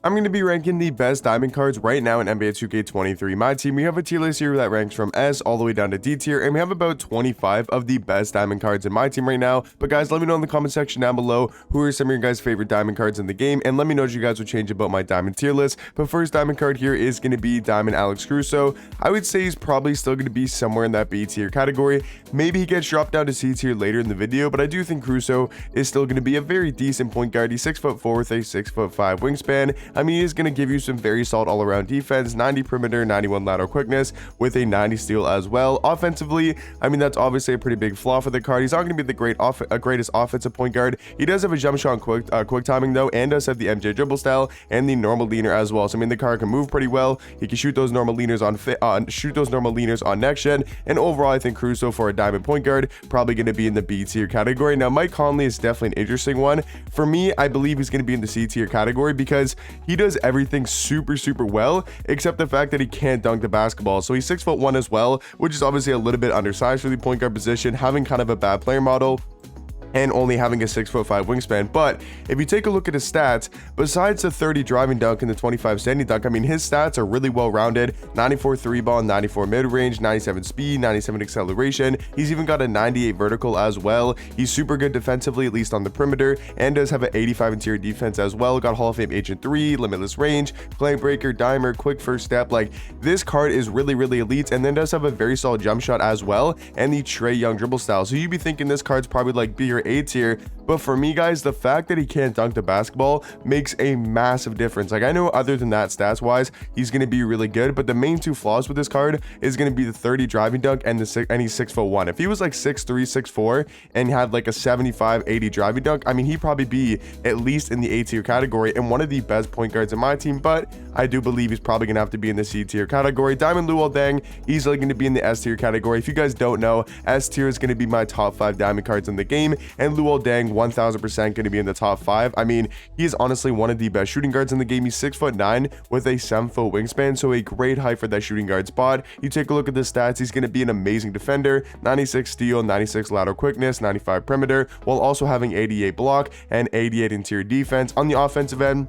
I'm going to be ranking the best diamond cards right now in NBA 2K23. My team, we have a tier list here that ranks from S all the way down to D tier, and we have about 25 of the best diamond cards in my team right now. But guys, let me know in the comment section down below who are some of your guys' favorite diamond cards in the game, and let me know what you guys would change about my diamond tier list. But first diamond card here is going to be Diamond Alex Caruso. I would say he's probably still going to be somewhere in that B tier category. Maybe he gets dropped down to C tier later in the video, but I do think Caruso is still going to be a very decent point guard. He's 6'4" with a 6'5" wingspan. I mean, he's going to give you some very solid all-around defense, 90 perimeter, 91 lateral quickness with a 90 steal as well. Offensively, I mean, that's obviously a pretty big flaw for the card. He's not going to be the greatest offensive point guard. He does have a jump shot and quick timing though, and does have the MJ dribble style and the normal leaner as well. So I mean, the card can move pretty well. He can shoot those normal leaners on next gen. And overall, I think Caruso for a diamond point guard probably going to be in the B tier category. Now, Mike Conley is definitely an interesting one. For me, I believe he's going to be in the C tier category because he does everything super well except the fact that he can't dunk the basketball. So he's 6'1" as well, which is obviously a little bit undersized for the point guard position, having kind of a bad player model and only having a 6'5" wingspan. But if you take a look at his stats, besides the 30 driving dunk and the 25 standing dunk, I mean, his stats are really well rounded. 94 3 ball, 94 mid range, 97 speed, 97 acceleration. He's even got a 98 vertical as well. He's super good defensively, at least on the perimeter, and does have an 85 interior defense as well. Got Hall of Fame Agent 3, limitless range, play breaker, dimer, quick first step. Like, this card is really elite, and then does have a very solid jump shot as well, and the Trae Young dribble style. So you'd be thinking this card's probably like B or A tier, but for me, guys, the fact that he can't dunk the basketball makes a massive difference. Like, I know other than that, stats wise, he's going to be really good, but the main two flaws with this card is going to be the 30 driving dunk and he's 6'1". If he was like 6'3", 6'4", and had like a 75 80 driving dunk, I mean, he'd probably be at least in the A tier category and one of the best point guards in my team. But I do believe he's probably gonna have to be in the C tier category. Diamond Luol Deng easily going to be in the S tier category. If you guys don't know, S tier is going to be my top 5 diamond cards in the game, and Luol Deng 1000% going to be in the top 5. I mean, he is honestly one of the best shooting guards in the game. He's 6'9" with a 7-foot wingspan, so a great height for that shooting guard spot. You take a look at the stats, he's going to be an amazing defender, 96 steal, 96 lateral quickness, 95 perimeter, while also having 88 block and 88 interior defense. On the offensive end,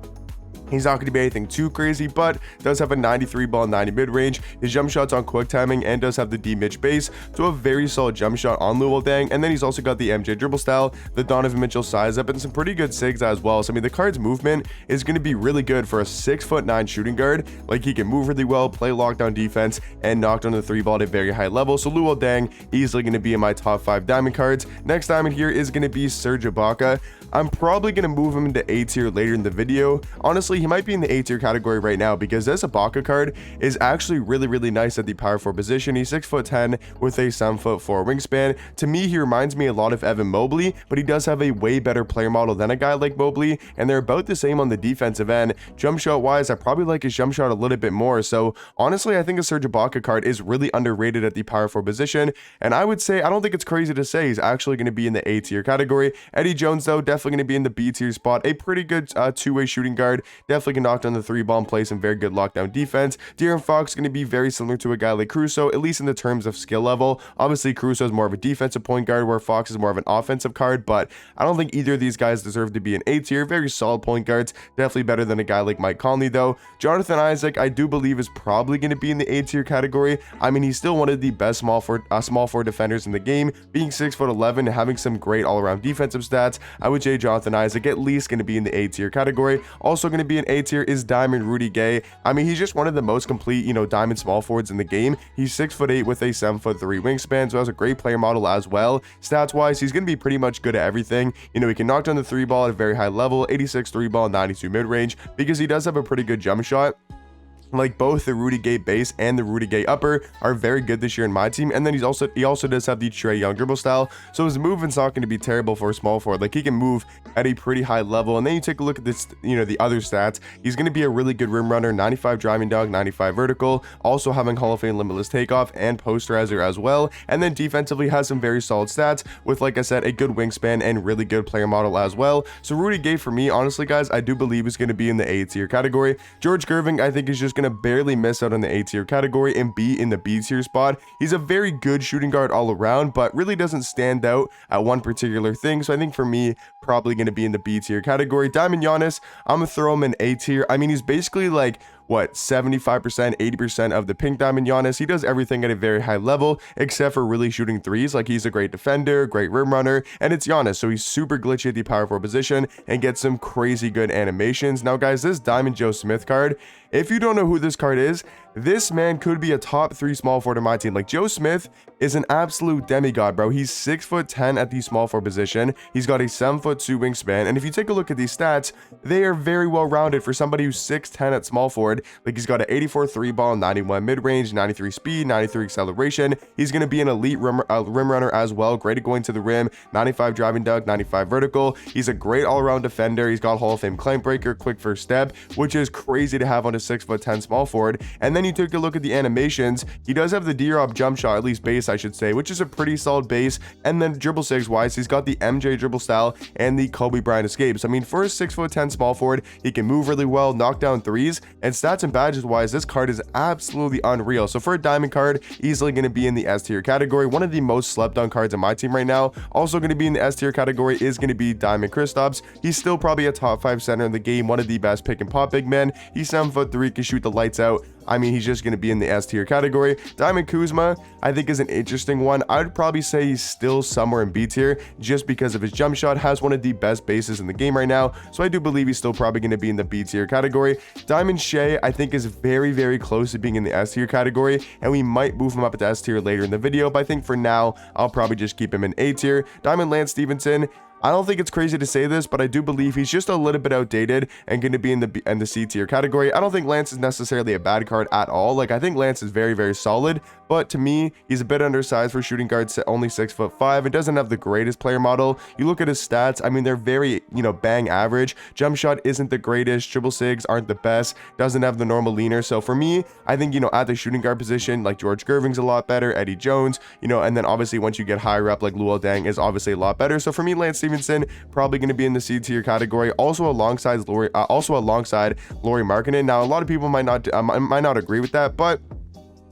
he's not going to be anything too crazy, but does have a 93 ball, 90 mid range. His jump shot's on quick timing and does have the D Mitch base, so a very solid jump shot on Luol Deng. And then he's also got the MJ dribble style, the Donovan Mitchell size up, and some pretty good sigs as well. So I mean, the card's movement is going to be really good for a 6'9" shooting guard. Like, he can move really well, play lockdown defense, and knock down the 3 ball at a very high level. So Luol Deng easily going to be in my top 5 diamond cards. Next diamond here is going to be Serge Ibaka. I'm probably going to move him into A tier later in the video. Honestly, he might be in the A tier category right now because this Ibaka card is actually really nice at the power forward position. He's 6'10" with a 7'4" wingspan. To me, he reminds me a lot of Evan Mobley, but he does have a way better player model than a guy like Mobley, and they're about the same on the defensive end. Jump shot wise, I probably like his jump shot a little bit more. So honestly, I think a Serge Ibaka card is really underrated at the power forward position, and I would say, I don't think it's crazy to say he's actually going to be in the A tier category. Eddie Jones, though, definitely going to be in the B tier spot. A pretty good two-way shooting guard, definitely can knock down the 3 ball and play some very good lockdown defense. De'Aaron Fox is going to be very similar to a guy like Caruso, at least in the terms of skill level. Obviously, Caruso is more of a defensive point guard, where Fox is more of an offensive card, but I don't think either of these guys deserve to be an A tier. Very solid point guards, definitely better than a guy like Mike Conley, though. Jonathan Isaac, I do believe, is probably going to be in the A tier category. I mean, he's still one of the best small forward defenders in the game, being 6'11", having some great all-around defensive stats. I would say Jonathan Isaac at least going to be in the A tier category. Also going to be in A tier is Diamond Rudy Gay. I mean, he's just one of the most complete, diamond small forwards in the game. He's 6'8" with a 7'3" wingspan, so has a great player model as well. Stats wise, he's going to be pretty much good at everything. He can knock down the 3 ball at a very high level, 86 3 ball, 92 mid range, because he does have a pretty good jump shot. Like, both the Rudy Gay base and the Rudy Gay upper are very good this year in my team. And then he also does have the Trae Young dribble style, so his movement's not going to be terrible for a small forward. Like, he can move at a pretty high level. And then you take a look at this, the other stats. He's going to be a really good rim runner, 95 driving dunk, 95 vertical, also having Hall of Fame limitless takeoff and posterizer as well. And then defensively has some very solid stats with, like I said, a good wingspan and really good player model as well. So Rudy Gay, for me, honestly, guys, I do believe is going to be in the A tier category. George Gerving, I think, is just gonna barely miss out on the A tier category and be in the B tier spot. He's a very good shooting guard all around, but really doesn't stand out at one particular thing. So I think for me, probably gonna be in the B tier category. Diamond Giannis, I'm gonna throw him in A tier. I mean, he's basically like, what, 75%, 80% of the pink diamond Giannis. He does everything at a very high level, except for really shooting threes. Like, he's a great defender, great rim runner, and it's Giannis, so he's super glitchy at the power forward position and gets some crazy good animations. Now, guys, this Diamond Joe Smith card, if you don't know who this card is, this man could be a top 3 small forward in my team. Like, Joe Smith is an absolute demigod, bro. He's 6'10" at the small forward position. He's got a 7'2" wingspan, and if you take a look at these stats, they are very well rounded for somebody who's 6'10" at small forward. Like, he's got an 84 3 ball, 91 mid-range, 93 speed, 93 acceleration. He's going to be an elite rim runner as well. Great at going to the rim, 95 driving dunk, 95 vertical. He's a great all-around defender. He's got Hall of Fame claim breaker, quick first step, which is crazy to have on a 6'10" small forward. And then you take a look at the animations. He does have the D-Rob jump shot, at least base I should say, which is a pretty solid base. And then dribble 6 wise, he's got the MJ dribble style and the Kobe Bryant escapes. I mean, for a 6'10" small forward, he can move really well, knock down threes, and stats and badges wise, this card is absolutely unreal. So for a diamond card, easily going to be in the S tier category. One of the most slept on cards in my team right now. Also going to be in the S tier category is going to be Diamond Kristaps. He's still probably a top 5 center in the game, one of the best pick and pop big men. He's 7'3", can shoot the lights out. I mean, he's just going to be in the S tier category. Diamond Kuzma, I think, is an interesting one. I'd probably say he's still somewhere in B tier just because of his jump shot. Has one of the best bases in the game right now. So I do believe he's still probably going to be in the B tier category. Diamond Shea, I think, is very, very close to being in the S tier category, and we might move him up to S tier later in the video. But I think for now, I'll probably just keep him in A tier. Diamond Lance Stevenson, I don't think it's crazy to say this, but I do believe he's just a little bit outdated and going to be in the C tier category. I don't think Lance is necessarily a bad card at all. Like, I think Lance is very, very solid, but to me, he's a bit undersized for shooting guards, only 6'5", and doesn't have the greatest player model. You look at his stats, I mean, they're very, bang average. Jump shot isn't the greatest. Dribble sigs aren't the best. Doesn't have the normal leaner. So for me, I think, at the shooting guard position, like George Gerving's a lot better, Eddie Jones, and then obviously once you get higher up, like Luol Deng is obviously a lot better. So for me, Lance Stevenson probably going to be in the C tier category, also alongside Lauri Markkanen. Now, a lot of people might not agree with that, but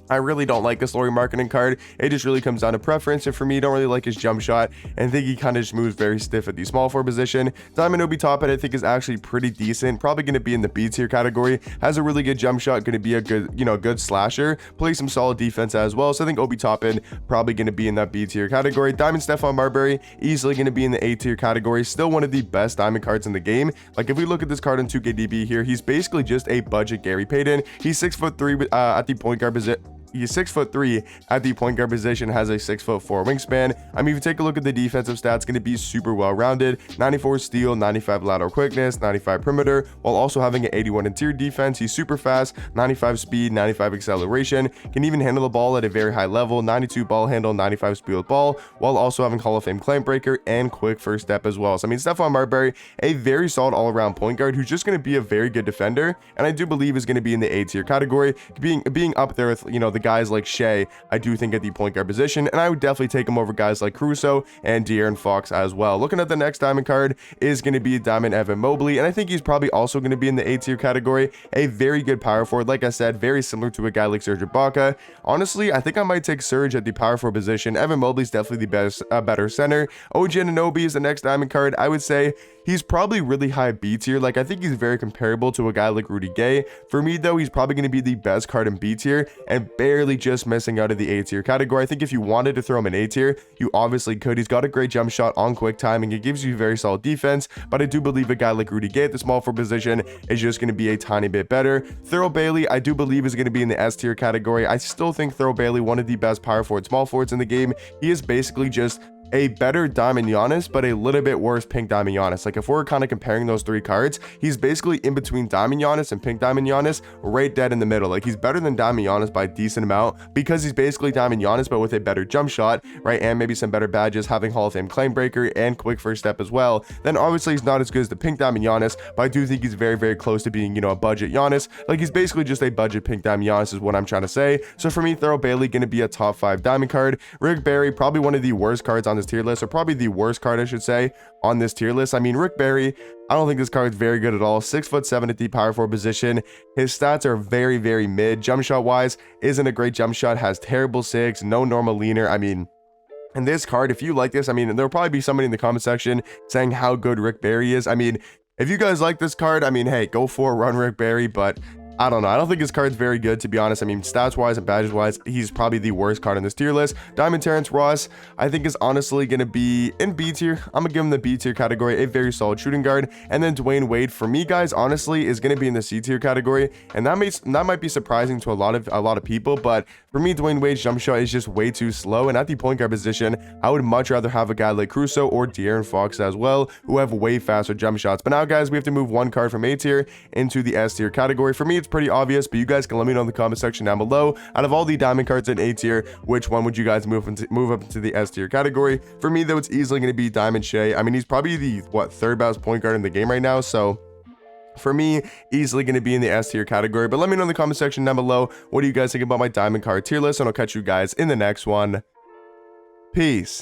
I really don't like this Lauri Markkanen card. It just really comes down to preference, and for me, I don't really like his jump shot and think he kind of just moves very stiff at the small forward position. Diamond Obi Toppin, I think, is actually pretty decent. Probably going to be in the B tier category. Has a really good jump shot. Going to be a good, good slasher. Plays some solid defense as well. So I think Obi Toppin probably going to be in that B tier category. Diamond Stephon Marbury, easily going to be in the A tier category. Still one of the best diamond cards in the game. Like, if we look at this card on 2KDB here, he's basically just a budget Gary Payton. He's 6'3" at the point guard position. He's 6'3" at the point guard position, has a 6'4" wingspan. I mean, if you take a look at the defensive stats, going to be super well rounded. 94 steal, 95 lateral quickness, 95 perimeter, while also having an 81 interior defense. He's super fast, 95 speed, 95 acceleration, can even handle the ball at a very high level, 92 ball handle, 95 speed with ball, while also having Hall of Fame claim breaker and quick first step as well. So I mean, Stephon Marbury, a very solid all-around point guard who's just going to be a very good defender, and I do believe is going to be in the A tier category, being up there with the guys like Shea, I do think, at the point guard position, and I would definitely take him over guys like Caruso and De'Aaron Fox as well. Looking at the next diamond card is going to be Diamond Evan Mobley, and I think he's probably also going to be in the A tier category. A very good power forward, like I said, very similar to a guy like Serge Ibaka. Honestly, I think I might take Serge at the power forward position. Evan Mobley's definitely the better center. OG Anunoby is the next diamond card. I would say he's probably really high B tier. Like, I think he's very comparable to a guy like Rudy Gay. For me, though, he's probably going to be the best card in B tier and barely just missing out of the A tier category. I think if you wanted to throw him in A tier, you obviously could. He's got a great jump shot on quick timing. It gives you very solid defense, but I do believe a guy like Rudy Gay at the small forward position is just going to be a tiny bit better. Thurl Bailey, I do believe, is going to be in the S tier category. I still think Thurl Bailey, one of the best power forward, small forwards in the game. He is basically just a better Diamond Giannis, but a little bit worse Pink Diamond Giannis. Like, if we're kind of comparing those three cards, he's basically in between Diamond Giannis and Pink Diamond Giannis, right dead in the middle. Like, he's better than Diamond Giannis by a decent amount because he's basically Diamond Giannis, but with a better jump shot, right? And maybe some better badges, having Hall of Fame claim breaker and quick first step as well. Then obviously he's not as good as the Pink Diamond Giannis, but I do think he's very, very close to being, a budget Giannis. Like, he's basically just a budget Pink Diamond Giannis is what I'm trying to say. So for me, Thurl Bailey going to be a top 5 diamond card. Rick Barry, probably one of the worst cards on this tier list, or probably the worst card, I should say, on this tier list. I mean, Rick Barry, I don't think this card is very good at all. 6'7" at the power forward position. His stats are very, very mid. Jump shot wise, isn't a great jump shot, has terrible SIGs, no normal leaner. I mean, and this card, if you like this, I mean, there'll probably be somebody in the comment section saying how good Rick Barry is. I mean, if you guys like this card, I mean, hey, go for it, run Rick Barry, but I don't know. I don't think his card's very good, to be honest. I mean, stats-wise and badges-wise, he's probably the worst card in this tier list. Diamond Terrence Ross, I think, is honestly going to be in B tier. I'm going to give him the B tier category, a very solid shooting guard. And then Dwayne Wade, for me, guys, honestly, is going to be in the C tier category. And that might be surprising to a lot of people, but for me, Dwayne Wade's jump shot is just way too slow. And at the point guard position, I would much rather have a guy like Crusoe or De'Aaron Fox as well, who have way faster jump shots. But now, guys, we have to move one card from A tier into the S tier category. For me, it's pretty obvious, but you guys can let me know in the comment section down below. Out of all the diamond cards in A tier, which one would you guys move up into the S tier category? For me, though, it's easily going to be Diamond Shea. I mean, he's probably the third best point guard in the game right now, so for me, easily going to be in the S tier category. But let me know in the comment section down below, what do you guys think about my diamond card tier list, and I'll catch you guys in the next one. Peace.